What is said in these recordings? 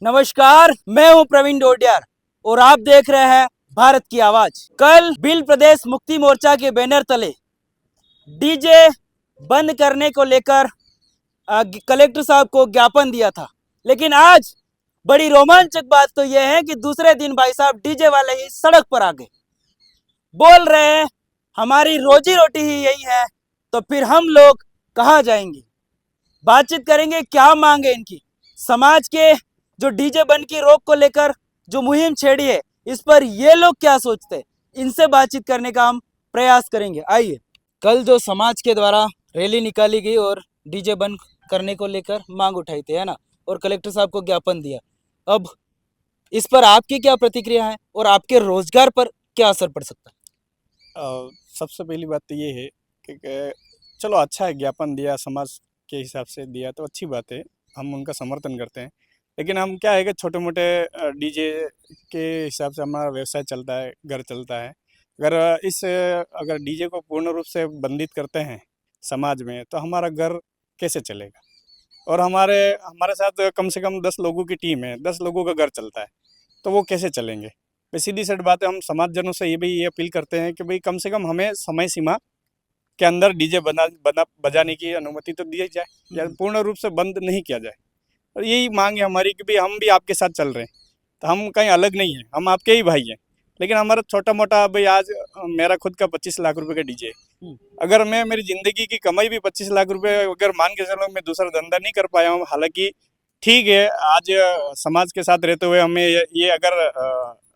नमस्कार, मैं हूं प्रवीण डोडियार और आप देख रहे हैं भारत की आवाज। कल भील प्रदेश मुक्ति मोर्चा के बैनर तले डीजे बंद करने को लेकर कलेक्टर साहब को ज्ञापन दिया था, लेकिन आज बड़ी रोमांचक बात तो यह है कि दूसरे दिन भाई साहब डीजे वाले ही सड़क पर आ गए। बोल रहे हैं हमारी रोजी रोटी ही यही है, तो फिर हम लोग कहाँ जाएंगे। बातचीत करेंगे, क्या मांगे इनकी। समाज के जो डीजे बंद की रोक को लेकर जो मुहिम छेड़ी है, इस पर ये लोग क्या सोचते हैं, इनसे बातचीत करने का हम प्रयास करेंगे। आइए। कल जो समाज के द्वारा रैली निकाली गई और डीजे बंद करने को लेकर मांग उठाई थी, है ना, और कलेक्टर साहब को ज्ञापन दिया, अब इस पर आपकी क्या प्रतिक्रिया है और आपके रोजगार पर क्या असर पड़ सकता है? सबसे पहली बात तो ये है कि चलो अच्छा है, ज्ञापन दिया, समाज के हिसाब से दिया तो अच्छी बात है, हम उनका समर्थन करते हैं। लेकिन हम क्या है कि छोटे मोटे डीजे के हिसाब से हमारा व्यवसाय चलता है, घर चलता है। अगर डीजे को पूर्ण रूप से बंदित करते हैं समाज में, तो हमारा घर कैसे चलेगा। और हमारे हमारे साथ कम से कम 10 लोगों की टीम है, 10 लोगों का घर चलता है, तो वो कैसे चलेंगे। भाई सीधी सी बात है, हम समाजजनों से ये अपील करते हैं कि भाई कम से कम हमें समय सीमा के अंदर डीजे बजाने की अनुमति तो दी जाए, या पूर्ण रूप से बंद नहीं किया जाए। और यही मांग है हमारी कि भाई हम भी आपके साथ चल रहे हैं, तो हम कहीं अलग नहीं हैं, हम आपके ही भाई हैं। लेकिन हमारा छोटा मोटा भाई, आज मेरा खुद का 25 लाख रुपए का डीजे है। अगर मैं मेरी ज़िंदगी की कमाई भी 25 लाख रुपए, अगर मान के चलो मैं दूसरा धंधा नहीं कर पाया हूँ, हालांकि ठीक है, आज समाज के साथ रहते हुए हमें ये अगर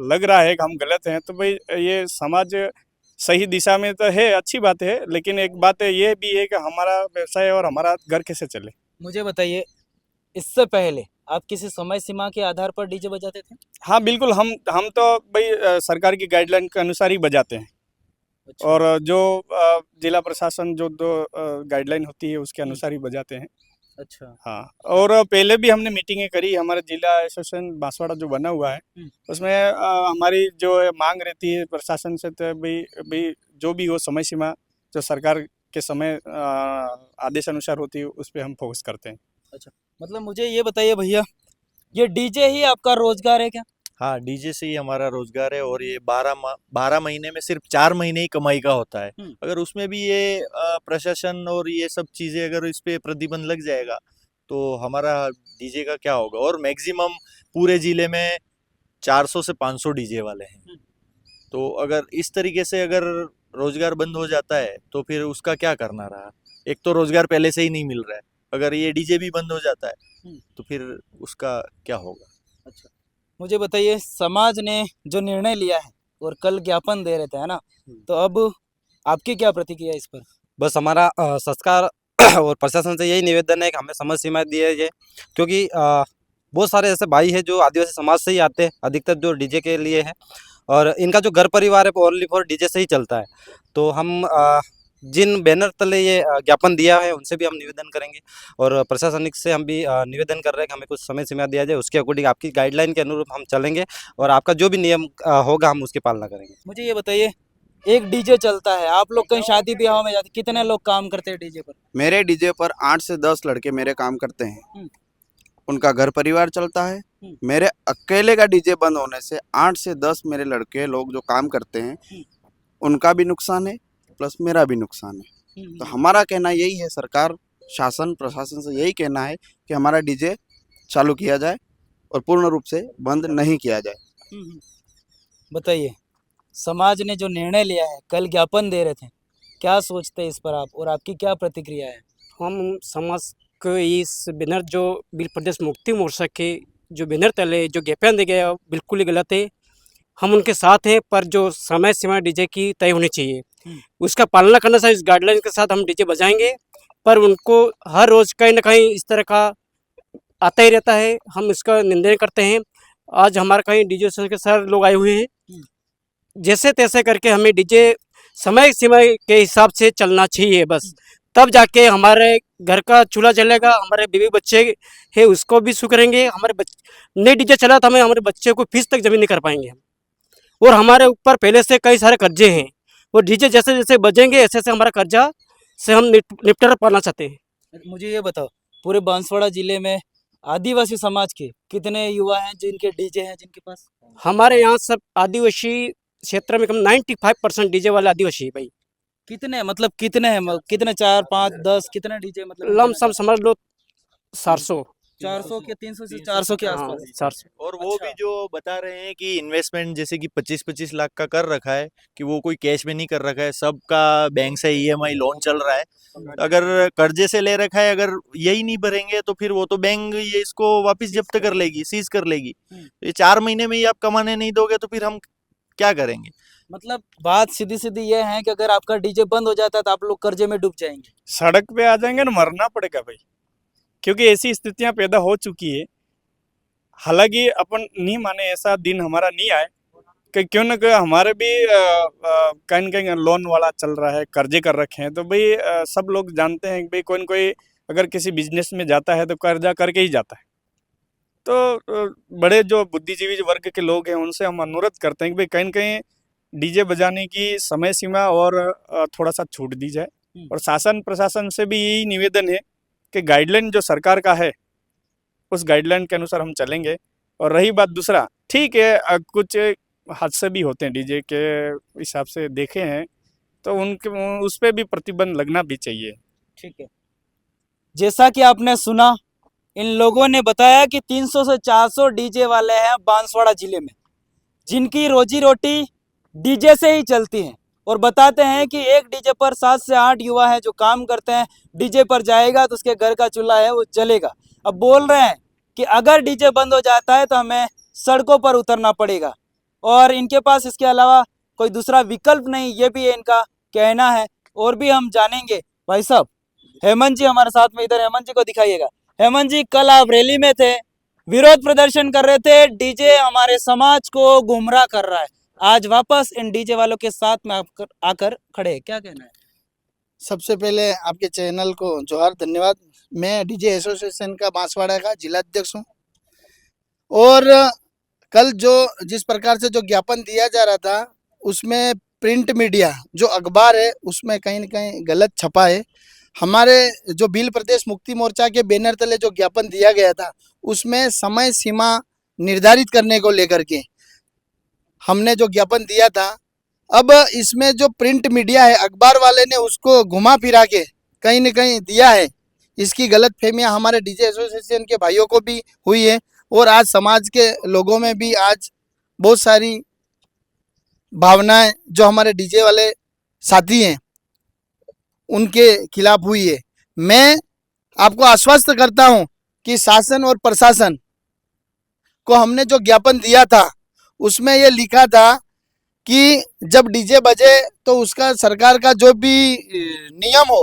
लग रहा है कि हम गलत हैं, तो भाई ये समाज सही दिशा में तो है, अच्छी बात है। लेकिन एक बात है ये भी है कि हमारा व्यवसाय और हमारा घर कैसे चले। मुझे बताइए, इससे पहले आप किसी समय सीमा के आधार पर डीजे बजाते थे? हाँ बिल्कुल, हम तो भाई सरकार की गाइडलाइन के अनुसार ही बजाते हैं। अच्छा। और जो जिला प्रशासन जो गाइडलाइन होती है उसके अनुसार ही बजाते हैं। अच्छा। हाँ, और पहले भी हमने मीटिंगें करी, हमारे जिला एसोसिएशन बांसवाड़ा जो बना हुआ है उसमें हमारी जो मांग रहती है प्रशासन से, तो भाई भाई जो भी हो समय सीमा जो सरकार के समय आदेश अनुसार होती है उस पर हम फोकस करते हैं। अच्छा, मतलब मुझे ये बताइए भैया, ये डीजे ही आपका रोजगार है क्या? हाँ, डीजे से ही हमारा रोजगार है। और ये 12 महीने में सिर्फ 4 महीने ही कमाई का होता है। अगर उसमें भी ये प्रशासन और ये सब चीजें अगर इस पे प्रतिबंध लग जाएगा तो हमारा डीजे का क्या होगा। और मैक्सिमम पूरे जिले में 400 से 500 डीजे वाले हैं। तो अगर इस तरीके से अगर रोजगार बंद हो जाता है तो फिर उसका क्या करना रहा। एक तो रोजगार पहले से ही नहीं मिल रहा है, अगर ये डीजे भी बंद हो जाता है तो फिर उसका क्या होगा। अच्छा, मुझे बताइए, समाज ने जो निर्णय लिया है और कल ज्ञापन दे रहे थे, है ना, तो अब आपकी क्या प्रतिक्रिया इस पर? बस हमारा सरकार और प्रशासन से यही निवेदन है कि हमें समय सीमा दिए जाए, क्योंकि बहुत सारे ऐसे भाई हैं जो आदिवासी समाज से ही आते हैं, अधिकतर जो डीजे के लिए है, और इनका जो घर परिवार है वो ओनली फॉर डीजे से ही चलता है। तो हम जिन बैनर तले ये ज्ञापन दिया है उनसे भी हम निवेदन करेंगे, और प्रशासनिक से हम भी निवेदन कर रहे हैं कि हमें कुछ समय सीमा दिया जाए, उसके अकॉर्डिंग आपकी गाइडलाइन के अनुरूप हम चलेंगे और आपका जो भी नियम होगा हम उसकी पालना करेंगे। मुझे ये बताइए, एक डीजे चलता है, आप लोग कहीं शादी ब्याह में जाते, कितने लोग काम करते हैं डीजे पर? मेरे डीजे पर 8 से 10 लड़के मेरे काम करते हैं, उनका घर परिवार चलता है। मेरे अकेले का डीजे बंद होने से 8 से 10 मेरे लड़के लोग जो काम करते हैं उनका भी नुकसान है, प्लस मेरा भी नुकसान है। तो हमारा कहना यही है, सरकार शासन प्रशासन से यही कहना है कि हमारा डीजे चालू किया जाए और पूर्ण रूप से बंद नहीं किया जाए। बताइए, समाज ने जो निर्णय लिया है, कल ज्ञापन दे रहे थे, क्या सोचते हैं इस पर आप, और आपकी क्या प्रतिक्रिया है? हम समाज को इस बैनर जो भील प्रदेश मुक्ति मोर्चा के जो बैनर तले जो ज्ञापन दे गया बिल्कुल ही गलत है। हम उनके साथ हैं, पर जो समय सीमा डीजे की तय होनी चाहिए उसका पालना करना चाहिए। इस गाइडलाइन के साथ हम डीजे बजाएंगे, पर उनको हर रोज़ कहीं ना कहीं इस तरह का आता ही रहता है, हम इसका निंदन करते हैं। आज हमारे कहीं डीजे के सारे लोग आए हुए हैं, जैसे तैसे करके हमें डीजे समय सीमा के हिसाब से चलना चाहिए बस, तब जाके हमारे घर का चूल्हा जलेगा, हमारे बीवी बच्चे हैं उसको भी सुख रहेंगे। नहीं डीजे चला तो हमारे बच्चे को फीस तक जमीन नहीं कर पाएंगे हम। और हमारे ऊपर पहले से कई सारे कर्जे हैं, वो डीजे जैसे जैसे बजेंगे ऐसे ऐसे हमारा कर्जा से हम निपटारा पाना चाहते हैं। मुझे ये बताओ, पूरे बांसवाड़ा जिले में आदिवासी समाज के कितने युवा हैं जिनके डीजे हैं जिनके पास? हमारे यहाँ सब आदिवासी क्षेत्र में कम 95% डीजे वाले आदिवासी है भाई। कितने मतलब कितने हैं कितने 4 5 10 कितने डीजे मतलब लमसम समझ लो 400। 400 के 300 से 400 के हाँ आसपास। 400। और वो अच्छा। भी जो बता रहे हैं कि इन्वेस्टमेंट जैसे कि 25-25 लाख का कर रखा है, कि वो कोई कैश में नहीं कर रखा है, सबका बैंक से ईएमआई लोन चल रहा है। अगर कर्जे से ले रखा है, अगर यही नहीं भरेंगे तो फिर वो तो बैंक ये इसको वापस जब्त कर लेगी, सीज कर लेगी। ये 4 महीने में ही आप कमाने नहीं दोगे तो फिर हम क्या करेंगे? मतलब बात सीधी सीधी ये है कि अगर आपका डीजे बंद हो जाता है तो आप लोग कर्जे में डूब जाएंगे। सड़क पे आ जाएंगे ना, मरना पड़ेगा भाई, क्योंकि ऐसी स्थितियां पैदा हो चुकी है। हालांकि अपन नहीं माने ऐसा दिन हमारा नहीं आए कि क्यों ना क्यों हमारे भी कहीं न कहीं लोन वाला चल रहा है, कर्जे कर रखे हैं। तो भाई सब लोग जानते हैं कि भाई कोई न कोई अगर किसी बिजनेस में जाता है तो कर्जा करके ही जाता है। तो बड़े जो बुद्धिजीवी वर्ग के लोग हैं उनसे हम अनुरोध करते हैं कि भाई कहीं न कहीं डीजे बजाने की समय सीमा और थोड़ा सा छूट दी जाए। और शासन प्रशासन से भी यही निवेदन है कि गाइडलाइन जो सरकार का है उस गाइडलाइन के अनुसार हम चलेंगे। और रही बात दूसरा, ठीक है कुछ हादसे भी होते हैं डीजे के हिसाब से देखे हैं, तो उनके उस पर भी प्रतिबंध लगना भी चाहिए। ठीक है, जैसा कि आपने सुना, इन लोगों ने बताया कि 300 से 400 डीजे वाले हैं बांसवाड़ा जिले में, जिनकी रोजी रोटी डीजे से ही चलती है। और बताते हैं कि एक डीजे पर 7 से 8 युवा हैं जो काम करते हैं। डीजे पर जाएगा तो उसके घर का चूल्हा है वो जलेगा। अब बोल रहे हैं कि अगर डीजे बंद हो जाता है तो हमें सड़कों पर उतरना पड़ेगा और इनके पास इसके अलावा कोई दूसरा विकल्प नहीं, ये भी इनका कहना है। और भी हम जानेंगे। भाई साहब, हेमंत जी हमारे साथ में, इधर हेमंत जी को दिखाइएगा। हेमंत जी, कल आप रैली में थे, विरोध प्रदर्शन कर रहे थे, डीजे हमारे समाज को गुमराह कर रहा है। आज वापस इन डीजे वालों के साथ में आकर खड़े हैं, क्या कहना है? सबसे पहले आपके चैनल को जोहार, धन्यवाद। मैं डीजे एसोसिएशन का बांसवाड़ा का जिला अध्यक्ष हूँ। और कल जो जिस प्रकार से जो ज्ञापन दिया जा रहा था उसमें प्रिंट मीडिया जो अखबार है उसमें कहीं न कहीं गलत छपा है। हमारे जो भील प्रदेश मुक्ति मोर्चा के बैनर तले जो ज्ञापन दिया गया था उसमें समय सीमा निर्धारित करने को लेकर के हमने जो ज्ञापन दिया था, अब इसमें जो प्रिंट मीडिया है अखबार वाले ने उसको घुमा फिरा के कहीं न कहीं दिया है। इसकी गलतफहमियां हमारे डीजे एसोसिएशन के भाइयों को भी हुई है और आज समाज के लोगों में भी आज बहुत सारी भावनाएं जो हमारे डीजे वाले साथी हैं उनके खिलाफ हुई है। मैं आपको आश्वस्त करता हूं कि शासन और प्रशासन को हमने जो ज्ञापन दिया था उसमें ये लिखा था कि जब डीजे बजे तो उसका सरकार का जो भी नियम हो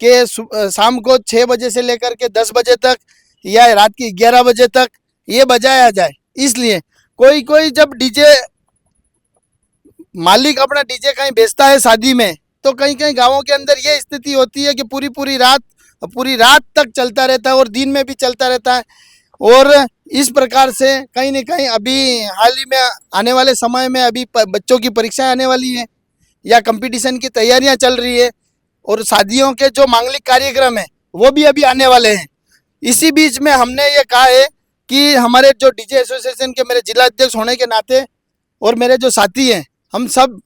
कि शाम को 6 बजे से लेकर के 10 बजे तक या रात की 11 बजे तक ये बजाया जाए। इसलिए कोई कोई जब डीजे मालिक अपना डीजे कहीं बेचता है शादी में, तो कहीं कहीं गांवों के अंदर ये स्थिति होती है कि पूरी रात तक चलता रहता है और दिन में भी चलता रहता है। और इस प्रकार से कहीं न कहीं अभी हाल ही में आने वाले समय में अभी बच्चों की परीक्षाएं आने वाली हैं या कंपटीशन की तैयारियां चल रही है और शादियों के जो मांगलिक कार्यक्रम है वो भी अभी आने वाले हैं। इसी बीच में हमने ये कहा है कि हमारे जो डीजे एसोसिएशन के मेरे जिला अध्यक्ष होने के नाते और मेरे जो साथी हैं, हम सब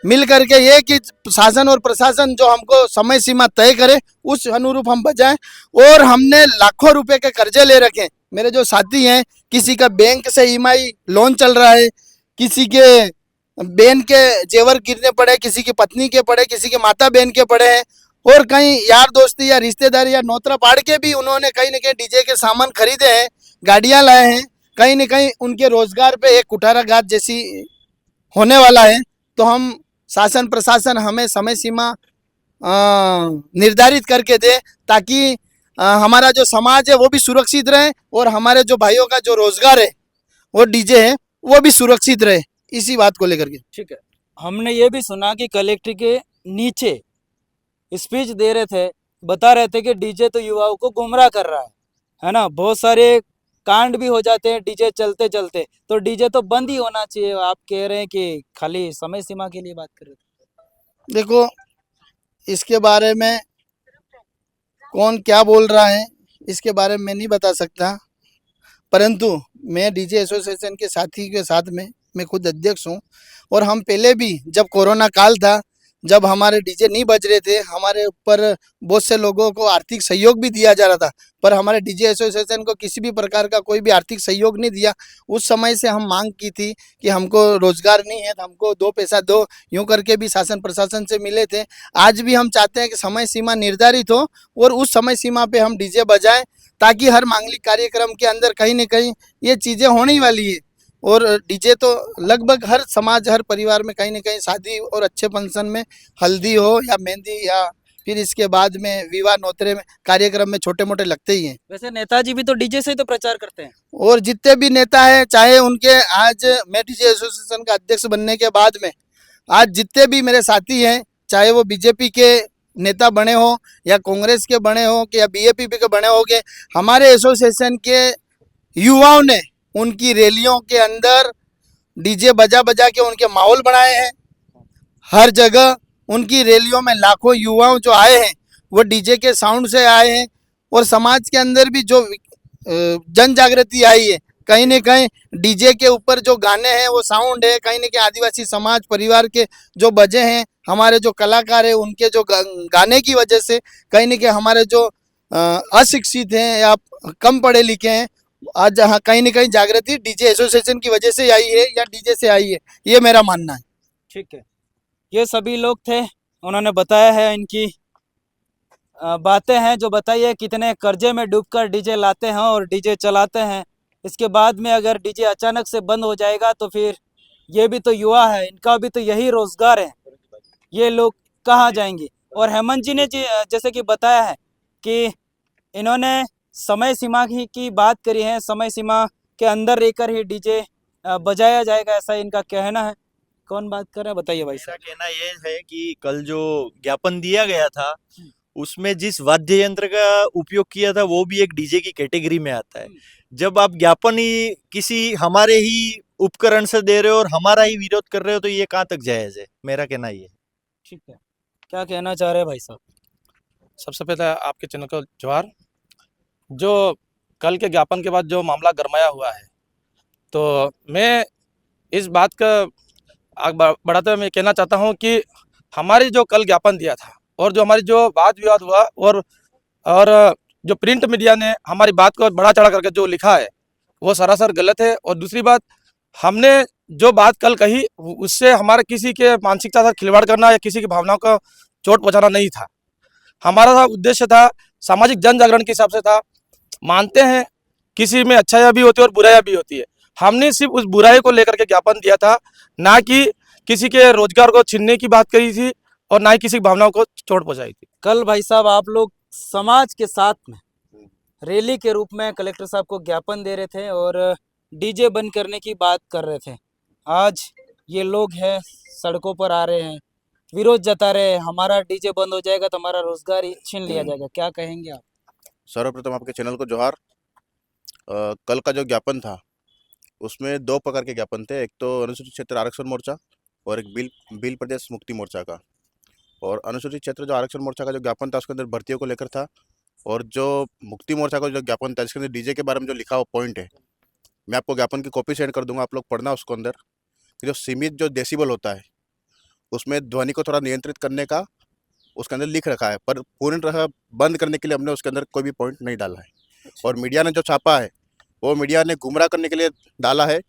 मिल करके ये कि शासन और प्रशासन जो हमको समय सीमा तय करे उस अनुरूप हम बजाएं। और हमने लाखों रुपए के कर्जे ले रखे। मेरे जो साथी हैं, किसी का बैंक से ईएमआई लोन चल रहा है, किसी के बहन के जेवर गिरने पड़े, किसी की पत्नी के पड़े, किसी के माता बहन के पड़े हैं और कहीं यार दोस्ती या रिश्तेदारी या नौतरा पाड़ के भी उन्होंने कहीं न कहीं डीजे के सामान खरीदे हैं, गाड़ियां लाए हैं। कहीं न कहीं उनके रोजगार पे एक कुठाराघात जैसी होने वाला है। तो हम शासन प्रशासन हमें समय सीमा निर्धारित करके दे ताकि हमारा जो समाज है वो भी सुरक्षित रहे और हमारे जो भाइयों का जो रोजगार है वो डीजे है वो भी सुरक्षित रहे, इसी बात को लेकर के। ठीक है, हमने ये भी सुना कि कलेक्टर के नीचे स्पीच दे रहे थे, बता रहे थे कि डीजे तो युवाओं को गुमराह कर रहा है ना। बहुत सारे कांड भी हो जाते हैं डीजे चलते चलते, तो डीजे तो बंद ही होना चाहिए। आप कह रहे हैं कि खाली समय सीमा के लिए बात कर रहे थे। देखो, इसके बारे में कौन क्या बोल रहा है इसके बारे में मैं नहीं बता सकता, परंतु मैं डीजे एसोसिएशन के साथी के साथ में मैं खुद अध्यक्ष हूँ। और हम पहले भी जब कोरोना काल था, जब हमारे डीजे नहीं बज रहे थे, हमारे ऊपर बहुत से लोगों को आर्थिक सहयोग भी दिया जा रहा था, पर हमारे डीजे एसोसिएशन को किसी भी प्रकार का कोई भी आर्थिक सहयोग नहीं दिया। उस समय से हम मांग की थी कि हमको रोजगार नहीं है तो हमको 2 पैसा दो, यूं करके भी शासन प्रशासन से मिले थे। आज भी हम चाहते हैं कि समय सीमा निर्धारित हो और उस समय सीमा पे हम डीजे बजाएं, ताकि हर मांगलिक कार्यक्रम के अंदर कहीं न कहीं ये चीज़ें होने ही वाली है। और डीजे तो लगभग हर समाज, हर परिवार में कहीं न कहीं शादी और अच्छे फंक्शन में, हल्दी हो या मेहंदी या फिर इसके बाद में विवाह नौतरे में कार्यक्रम में छोटे-मोटे लगते ही हैं। वैसे नेताजी भी तो डीजे से ही तो प्रचार करते हैं। और जितने भी नेता हैं, चाहे उनके, आज मैं डीजे एसोसिएशन का अध्यक्ष बनने के बाद में आज जितने भी मेरे साथी हैं, चाहे वो बीजेपी के नेता बने हो या कांग्रेस के बने हो या बीएपी के बने होंगे, हमारे एसोसिएशन के युवाओं ने उनकी रैलियों के अंदर डीजे बजा बजा के उनके माहौल बनाए हैं। हर जगह उनकी रैलियों में लाखों युवाओं जो आए हैं वो डीजे के साउंड से आए हैं। और समाज के अंदर भी जो जन जागृति आई है, कहीं न कहीं डीजे के ऊपर जो गाने हैं वो साउंड है, कहीं न कहीं आदिवासी समाज परिवार के जो बजे हैं, हमारे जो कलाकार हैं उनके जो गाने की वजह से कहीं न कहीं हमारे जो अशिक्षित हैं या कम पढ़े लिखे हैं, आज जहाँ कहीं न कहीं जागृति डीजे एसोसिएशन की वजह से आई है या डीजे से आई है, ये मेरा मानना है। ठीक है, ये सभी लोग थे, उन्होंने बताया है, इनकी बातें हैं जो बताई है, कितने कर्जे में डूबकर डीजे लाते हैं और डीजे चलाते हैं। इसके बाद में अगर डीजे अचानक से बंद हो जाएगा तो फिर ये भी तो युवा है, इनका भी तो यही रोजगार है, ये लोग कहाँ जाएंगे। और हेमंत जी ने जैसे कि बताया है कि इन्होंने समय सीमा की बात करी है, समय सीमा के अंदर रहकर ही डीजे बजाया जाएगा, ऐसा इनका कहना है। कौन बात कर रहा है, बताइए भाई मेरा साहब। कहना ये है कि कल जो ज्ञापन दिया गया था उसमें जिस वाद्य यंत्र का उपयोग किया था वो भी एक डीजे की कैटेगरी में आता है। जब आप ज्ञापन ही किसी हमारे ही उपकरण से दे रहे हो और हमारा ही विरोध कर रहे हो तो ये कहाँ तक जायज है, मेरा कहना ये है। ठीक है, क्या कहना चाह रहे हैं भाई साहब? सबसे पहले आपके चैनल को जोहार। जो कल के ज्ञापन के बाद जो मामला गरमाया हुआ है, तो मैं इस बात का आगे बढ़ाते हुए मैं कहना चाहता हूं कि हमारी जो कल ज्ञापन दिया था और जो हमारी जो वाद विवाद हुआ और जो प्रिंट मीडिया ने हमारी बात को बढ़ा चढ़ा करके जो लिखा है वो सरासर गलत है। और दूसरी बात, हमने जो बात कल कही उससे हमारा किसी के मानसिकता से खिलवाड़ करना या किसी की भावनाओं को चोट पहुँचाना नहीं था। हमारा उद्देश्य था सामाजिक जन जागरण के हिसाब से था। मानते हैं किसी में अच्छाइयाँ भी होती है और बुराइयाँ भी होती है, हमने सिर्फ उस बुराई को लेकर के ज्ञापन दिया था, ना कि किसी के रोजगार को छीनने की बात करी थी और ना ही किसी की भावनाओं को चोट पहुंचाई थी। कल भाई साहब आप लोग समाज के साथ में रैली के रूप में कलेक्टर साहब को ज्ञापन दे रहे थे और डीजे बंद करने की बात कर रहे थे। आज ये लोग हैं सड़कों पर आ रहे हैं, विरोध जता रहे हैं, हमारा डीजे बंद हो जाएगा तो हमारा रोजगार ही छीन लिया जाएगा, क्या कहेंगे आप? सर्वप्रथम आपके चैनल को जोहार। कल का जो ज्ञापन था उसमें 2 प्रकार के ज्ञापन थे, एक तो अनुसूचित क्षेत्र आरक्षण मोर्चा और एक बिल प्रदेश मुक्ति मोर्चा का। और अनुसूचित क्षेत्र जो आरक्षण मोर्चा का जो ज्ञापन था उसके अंदर भर्तियों को लेकर था, और जो मुक्ति मोर्चा का जो ज्ञापन था जिसके अंदर डीजे के बारे में जो लिखा हुआ पॉइंट है, मैं आपको ज्ञापन की कॉपी सेंड कर दूंगा, आप लोग पढ़ना उसको अंदर। कि जो सीमित जो डेसिबल होता है उसमें ध्वनि को थोड़ा नियंत्रित करने का उसके अंदर लिख रखा है, पर पूर्ण तरह बंद करने के लिए हमने उसके अंदर कोई भी पॉइंट नहीं डाला है। और मीडिया ने जो छापा है वो मीडिया ने गुमराह करने के लिए डाला है।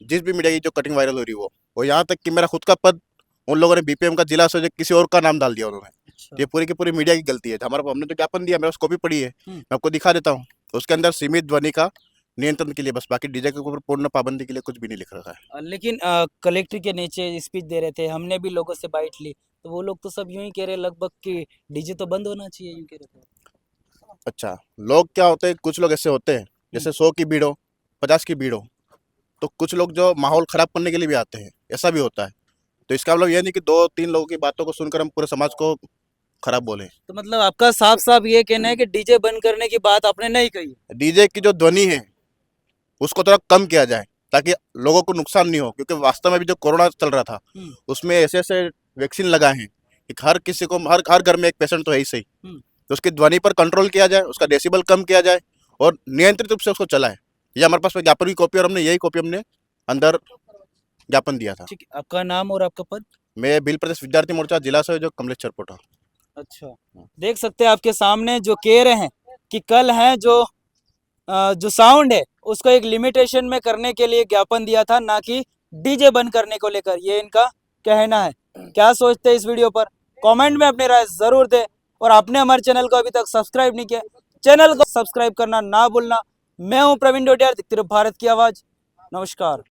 जिस भी मीडिया की जो कटिंग वायरल हो रही है वो यहाँ तक कि मेरा खुद का पद उन लोगों ने बीपीएम का जिला संयोजक किसी और का नाम डाल दिया उन्होंने। ये पूरी की पूरी मीडिया की गलती है। हमने तो ज्ञापन दिया, मेरा उसको भी पढ़ी है, मैं आपको दिखा देता हूँ। उसके अंदर सीमित ध्वनि का नियंत्रण के लिए बस, बाकी डीजे के ऊपर पूर्ण पाबंदी के लिए कुछ भी नहीं लिख रखा है। लेकिन कलेक्टर के नीचे स्पीच दे रहे थे, हमने भी लोगों से बाइट ली तो वो लोग तो सब यूं ही कह रहे लगभग कि डीजे तो बंद होना चाहिए, यूं कह रहे थे। अच्छा, लोग क्या होते हैं, कुछ लोग ऐसे होते हैं जैसे 100 की भीड़ हो, 50 की भीड़ हो, तो कुछ लोग जो माहौल खराब करने के लिए भी आते हैं, ऐसा भी होता है। तो इसका मतलब ये नहीं कि 2-3 लोगों की बातों को सुनकर हम पूरे समाज को खराब बोले। तो मतलब आपका साफ साफ ये कहना है कि डीजे बंद करने की बात आपने नहीं कही? डीजे की जो ध्वनि है उसको थोड़ा कम किया जाए ताकि लोगों को नुकसान नहीं हो, क्योंकि वास्तव में भी जो कोरोना चल रहा था उसमें ऐसे ऐसे वैक्सीन लगाए हैं कि हर किसी को, हर घर में एक पेशेंट तो है ही सही। तो उसकी ध्वनि पर कंट्रोल किया जाए, उसका डेसिबल कम किया जाए और नियंत्रित रूप से उसको चलाए। ये हमारे पास ज्ञापन की कॉपी और हमने यही कॉपी हमने अंदर ज्ञापन दिया था। ठीक है, आपका नाम और आपका पद? मैं भील प्रदेश विद्यार्थी मोर्चा जिला संयोजक कमलेश चरपोटा। अच्छा, देख सकते हैं आपके सामने जो कह रहे हैं कि कल है जो साउंड है उसको एक लिमिटेशन में करने के लिए ज्ञापन दिया था, ना कि डीजे बंद करने को लेकर, ये इनका कहना है। क्या सोचते हैं इस वीडियो पर? कमेंट में अपनी राय जरूर दें और आपने हमारे चैनल को अभी तक सब्सक्राइब नहीं किया, चैनल को सब्सक्राइब करना ना भूलना। मैं हूं प्रवीण डोडियार, दिखती रहो भारत की आवाज। नमस्कार।